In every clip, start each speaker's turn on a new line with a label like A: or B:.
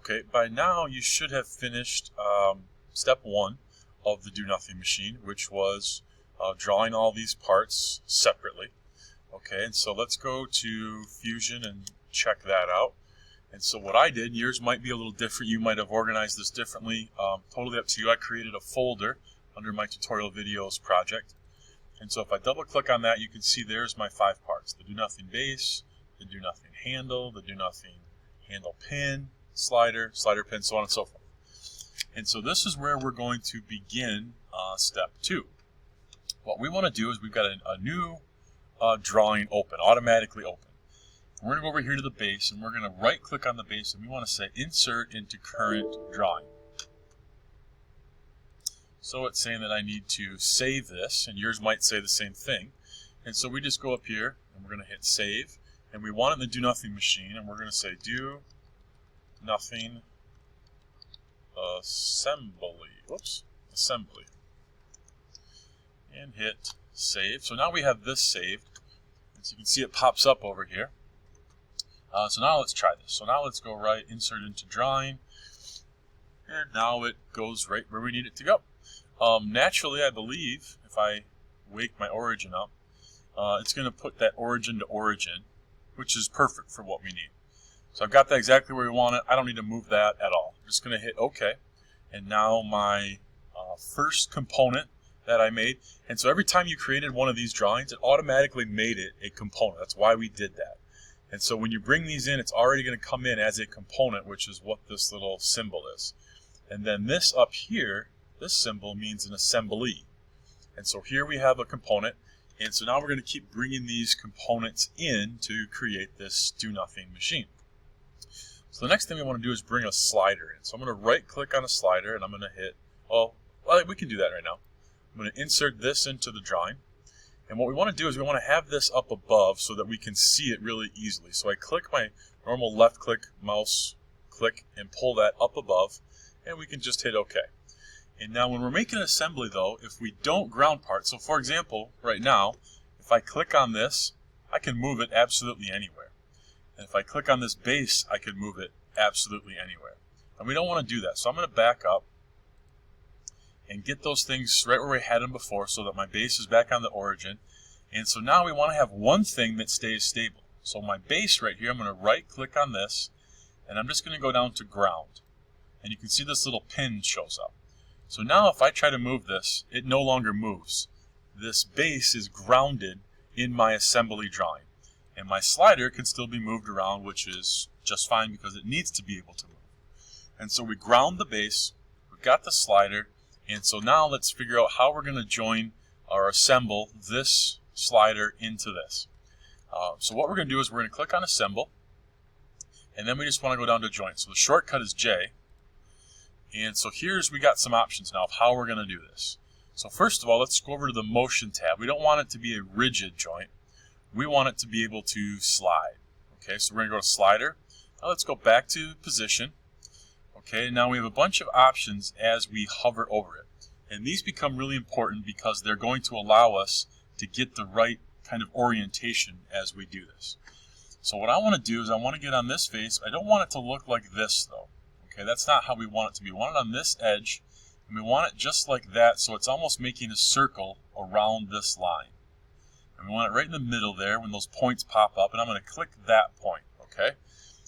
A: Okay, by now you should have finished step 1 of the Do Nothing machine, which was drawing all these parts separately. Okay, and so let's go to Fusion and check that out. And so what I did, yours might be a little different. You might have organized this differently. Totally up to you. I created a folder under my tutorial videos project. And so if I double click on that, you can see there's my 5 parts. The Do Nothing base, the Do Nothing handle, the Do Nothing handle pin, slider, slider pin, so on and so forth. And so this is where we're going to begin step 2. What we want to do is we've got a new drawing open, automatically open. And we're going to go over here to the base, and we're going to right click on the base, and we want to say insert into current drawing. So it's saying that I need to save this, and yours might say the same thing. And so we just go up here, and we're going to hit save, and we want it in the Do Nothing machine, and we're going to say Do Nothing assembly. Whoops, assembly. And hit save. So now we have this saved. As you can see, it pops up over here. So now let's try this. So now let's go right, insert into drawing, and now it goes right where we need it to go. Naturally, I believe, if I wake my origin up, it's going to put that origin to origin, which is perfect for what we need. So I've got that exactly where we want it. I don't need to move that at all. I'm just going to hit OK. And now my first component that I made, and so every time you created one of these drawings, it automatically made it a component. That's why we did that. And so when you bring these in, it's already going to come in as a component, which is what this little symbol is. And then this up here, this symbol means an assembly. And so here we have a component, and so now we're going to keep bringing these components in to create this Do Nothing machine. So the next thing we want to do is bring a slider in. So I'm going to right click on a slider, and I'm going to hit, well, we can do that right now. I'm going to insert this into the drawing. And what we want to do is we want to have this up above so that we can see it really easily. So I click my normal left click, mouse click, and pull that up above, and we can just hit OK. And now when we're making an assembly though, if we don't ground part, so for example, right now, if I click on this, I can move it absolutely anywhere. And if I click on this base, I can move it absolutely anywhere. And we don't want to do that. So I'm going to back up and get those things right where we had them before so that my base is back on the origin. And so now we want to have one thing that stays stable. So my base right here, I'm going to right click on this, and I'm just going to go down to ground. And you can see this little pin shows up. So now if I try to move this, it no longer moves. This base is grounded in my assembly drawing. And my slider can still be moved around, which is just fine because it needs to be able to move. And so we ground the base, we've got the slider, and so now let's figure out how we're going to join or assemble this slider into this. So what we're going to do is we're going to click on Assemble, and then we just want to go down to Join. So the shortcut is J. And so we got some options now of how we're going to do this. So first of all, let's go over to the Motion tab. We don't want it to be a rigid joint. We want it to be able to slide. Okay, so we're going to go to Slider. Now let's go back to Position. Okay, now we have a bunch of options as we hover over it. And these become really important because they're going to allow us to get the right kind of orientation as we do this. So what I want to do is I want to get on this face. I don't want it to look like this though. Okay, that's not how we want it to be. We want it on this edge, and we want it just like that, so it's almost making a circle around this line. And we want it right in the middle there when those points pop up, and I'm going to click that point. Okay,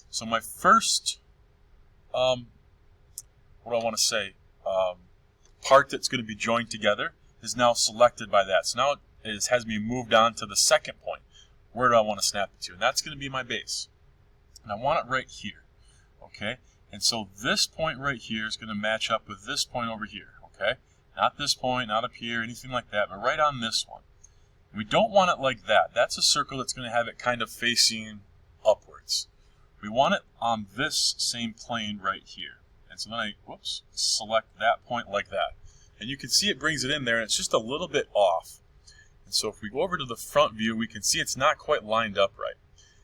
A: so my first part that's going to be joined together is now selected by that. So now it has me moved on to the second point. Where do I want to snap it to? And that's going to be my base. And I want it right here. Okay? And so this point right here is going to match up with this point over here. Okay? Not this point, not up here, anything like that, but right on this one. And we don't want it like that. That's a circle that's going to have it kind of facing upwards. We want it on this same plane right here. And so then I, select that point like that. And you can see it brings it in there, and it's just a little bit off. And so if we go over to the front view, we can see it's not quite lined up right.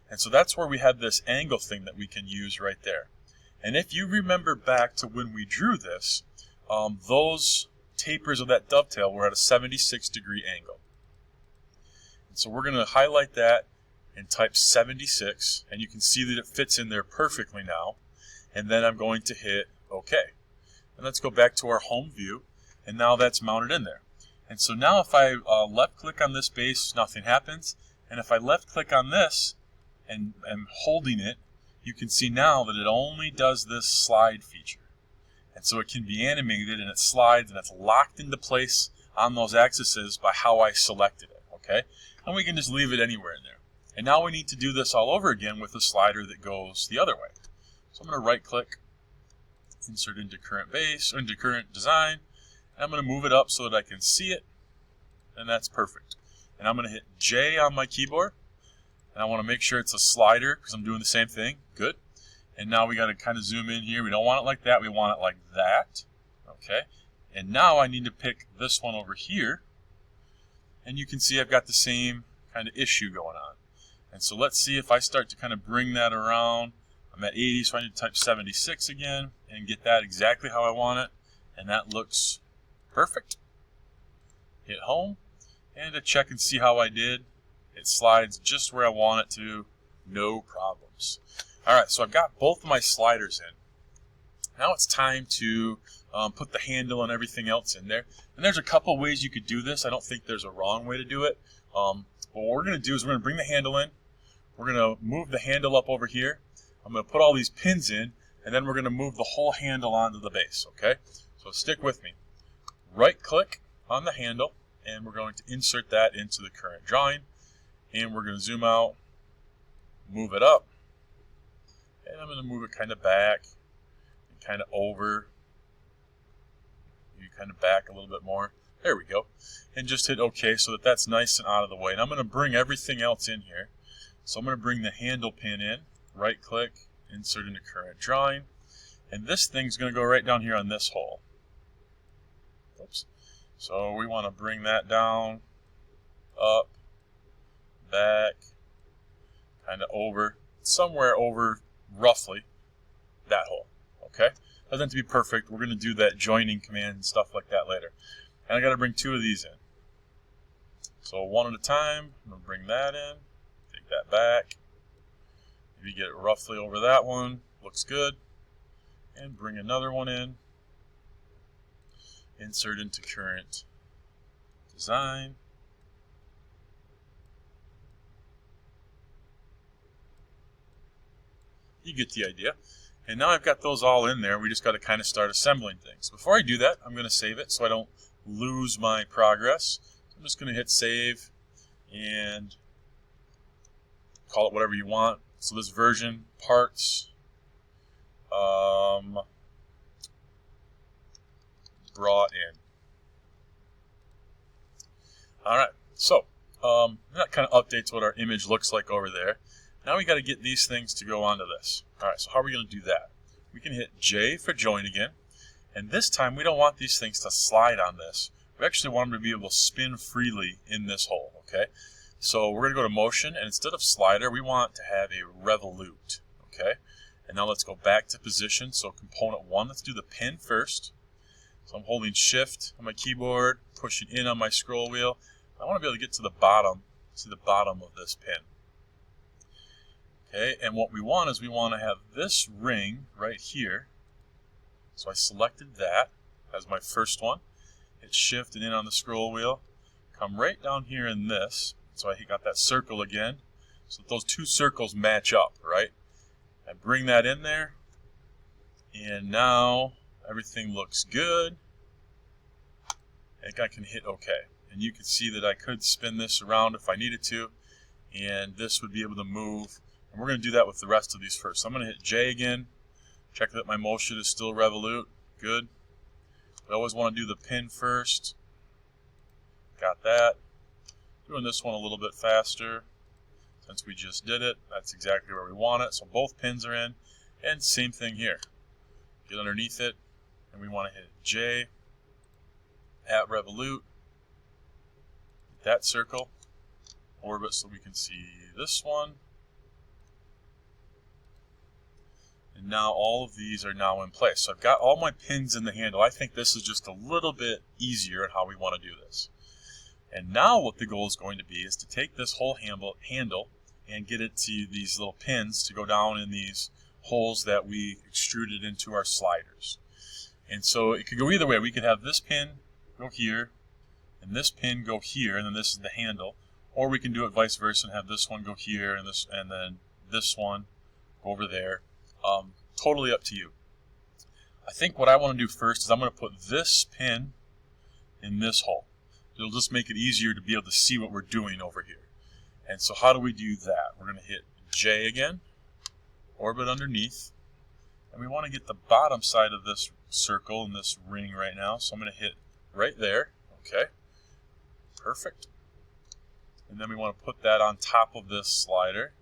A: And so that's where we have this angle thing that we can use right there. And if you remember back to when we drew this, those tapers of that dovetail were at a 76-degree angle. And so we're going to highlight that and type 76, and you can see that it fits in there perfectly now. and then I'm going to hit OK. And let's go back to our home view, and now that's mounted in there. And so now if I left click on this base, nothing happens. And if I left click on this and am holding it, you can see now that it only does this slide feature. And so it can be animated and it slides and it's locked into place on those axes by how I selected it, okay? And we can just leave it anywhere in there. And now we need to do this all over again with a slider that goes the other way. So I'm going to right click, insert into current base, or into current design. And I'm going to move it up so that I can see it. And that's perfect. And I'm going to hit J on my keyboard. And I want to make sure it's a slider because I'm doing the same thing. Good. And now we got to kind of zoom in here. We don't want it like that. We want it like that. Okay. And now I need to pick this one over here. And you can see I've got the same kind of issue going on. And so let's see if I start to kind of bring that around. I'm at 80, so I need to type 76 again and get that exactly how I want it. And that looks perfect. Hit home. And to check and see how I did, it slides just where I want it to. No problems. All right, so I've got both of my sliders in. Now it's time to put the handle and everything else in there. And there's a couple ways you could do this. I don't think there's a wrong way to do it. But what we're going to do is we're going to bring the handle in. We're going to move the handle up over here. I'm going to put all these pins in, and then we're going to move the whole handle onto the base, okay? So stick with me. Right-click on the handle, and we're going to insert that into the current drawing. And we're going to zoom out, move it up, and I'm going to move it kind of back and kind of over. You kind of back a little bit more. There we go. And just hit OK so that that's nice and out of the way. And I'm going to bring everything else in here. So I'm going to bring the handle pin in, right click, insert into current drawing. And this thing's going to go right down here on this hole. Oops. So we want to bring that down, up, back, kind of over, somewhere over roughly that hole, okay? Doesn't have to be perfect. We're going to do that joining command and stuff like that later. And I got to bring two of these in. So one at a time, I'm going to bring that in, take that back, maybe get it roughly over that one, looks good, and bring another one in, insert into current design. You get the idea. And now I've got those all in there. We just got to kind of start assembling things. Before I do that, I'm going to save it so I don't lose my progress. So I'm just going to hit save and call it whatever you want. So this version, parts, brought in. All right, so that kind of updates what our image looks like over there. Now we got to get these things to go onto this. All right, so how are we going to do that? We can hit J for join again. And this time we don't want these things to slide on this. We actually want them to be able to spin freely in this hole, okay? So we're going to go to motion, and instead of slider, we want to have a revolute, okay? And now let's go back to position. So component 1, let's do the pin first. So I'm holding shift on my keyboard, pushing in on my scroll wheel. I want to be able to get to the bottom of this pin. Okay, and what we want is we want to have this ring right here. So I selected that as my first one. Hit shift and in on the scroll wheel. Come right down here in this. So I got that circle again. So that those two circles match up, right? I bring that in there. And now everything looks good. I think I can hit OK. And you can see that I could spin this around if I needed to. And this would be able to move. And we're going to do that with the rest of these first. So I'm going to hit J again. Check that my motion is still revolute. Good. I always want to do the pin first. Got that. Doing this one a little bit faster. Since we just did it, that's exactly where we want it. So both pins are in. And same thing here. Get underneath it. And we want to hit J at revolute. Hit that circle. Orbit so we can see this one. And now all of these are now in place. So I've got all my pins in the handle. I think this is just a little bit easier in how we want to do this. And now what the goal is going to be is to take this whole handle and get it to these little pins to go down in these holes that we extruded into our sliders. And so it could go either way. We could have this pin go here, and this pin go here, and then this is the handle. Or we can do it vice versa and have this one go here, and then this one go over there. Totally up to you. I think what I want to do first is I'm going to put this pin in this hole. It'll just make it easier to be able to see what we're doing over here. And so how do we do that? We're going to hit J again, orbit underneath, and we want to get the bottom side of this circle in this ring right now. So I'm going to hit right there. Okay, perfect. And then we want to put that on top of this slider.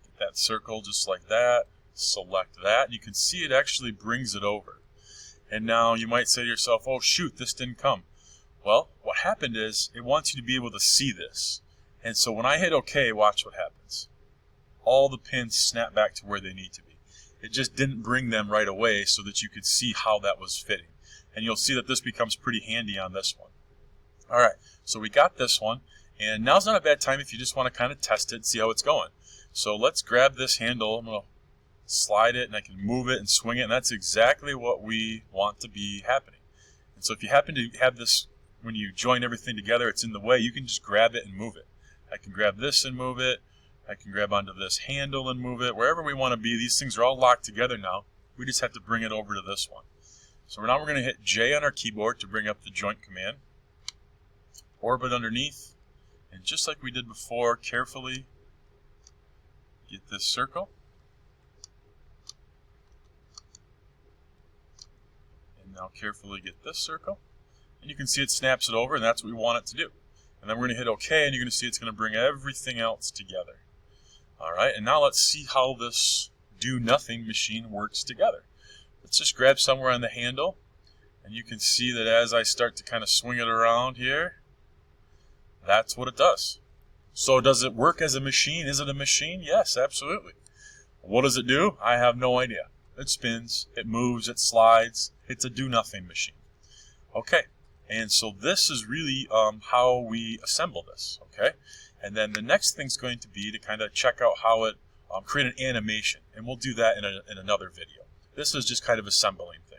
A: Get that circle just like that. Select that. You can see it actually brings it over. And now you might say to yourself, oh shoot, this didn't come. Well, what happened is it wants you to be able to see this. And so when I hit OK, watch what happens. All the pins snap back to where they need to be. It just didn't bring them right away so that you could see how that was fitting. And you'll see that this becomes pretty handy on this one. Alright, so we got this one. And now's not a bad time if you just want to kind of test it and see how it's going. So let's grab this handle. I'm going to slide it and I can move it and swing it. And that's exactly what we want to be happening. And so if you happen to have this, when you join everything together, it's in the way, you can just grab it and move it. I can grab this and move it. I can grab onto this handle and move it. Wherever we want to be, these things are all locked together now. We just have to bring it over to this one. So now we're going to hit J on our keyboard to bring up the joint command. Orbit underneath. And just like we did before, carefully get this circle. And now carefully get this circle. And you can see it snaps it over, and that's what we want it to do. And then we're going to hit OK, and you're going to see it's going to bring everything else together. Alright, and now let's see how this do-nothing machine works together. Let's just grab somewhere on the handle, and you can see that as I start to kind of swing it around here, that's what it does. So does it work as a machine? Is it a machine? Yes, absolutely. What does it do? I have no idea. It spins, it moves, it slides. It's a do-nothing machine. Okay. And so this is really how we assemble this, okay? And then the next thing's going to be to kind of check out how it create an animation, and we'll do that in another video. This is just kind of assembling things.